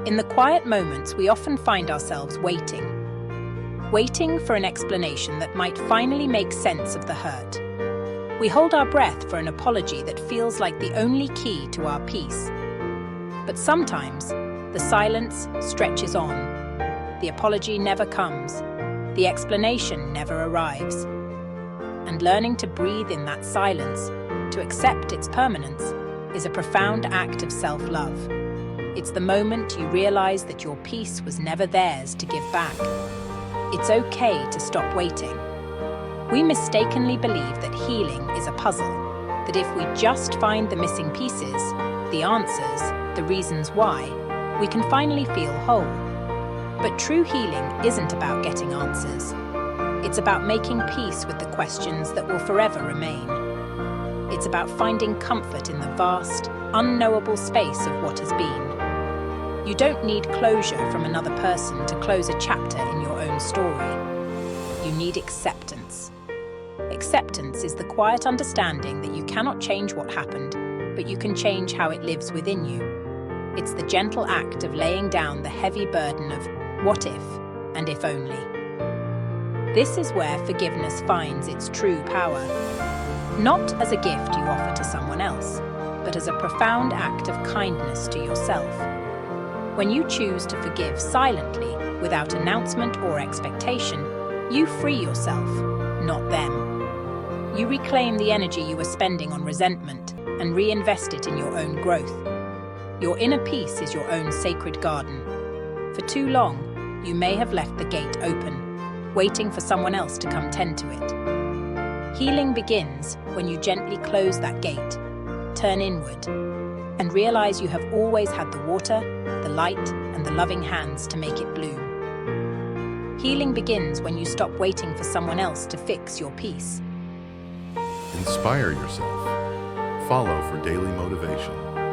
In the quiet moments, we often find ourselves waiting for an explanation that might finally make sense of the hurt. We hold our breath for an apology that feels like the only key to our peace. But sometimes, the silence stretches on. The apology never comes. The explanation never arrives. And learning to breathe in that silence, to accept its permanence, is a profound act of self-love. It's the moment you realize that your peace was never theirs to give back. It's okay to stop waiting. We mistakenly believe that healing is a puzzle, that if we just find the missing pieces, the answers, the reasons why, we can finally feel whole. But true healing isn't about getting answers. It's about making peace with the questions that will forever remain. It's about finding comfort in the vast, unknowable space of what has been. You don't need closure from another person to close a chapter in your own story. You need acceptance. Acceptance is the quiet understanding that you cannot change what happened, but you can change how it lives within you. It's the gentle act of laying down the heavy burden of what if and if only. This is where forgiveness finds its true power. Not as a gift you offer to someone else, but as a profound act of kindness to yourself. When you choose to forgive silently, without announcement or expectation, you free yourself, not them. You reclaim the energy you were spending on resentment and reinvest it in your own growth. Your inner peace is your own sacred garden. For too long, you may have left the gate open, waiting for someone else to come tend to it. Healing begins when you gently close that gate, turn inward, and realize you have always had the water, the light, and the loving hands to make it bloom. Healing begins when you stop waiting for someone else to fix your peace. Inspire yourself. Follow for daily motivation.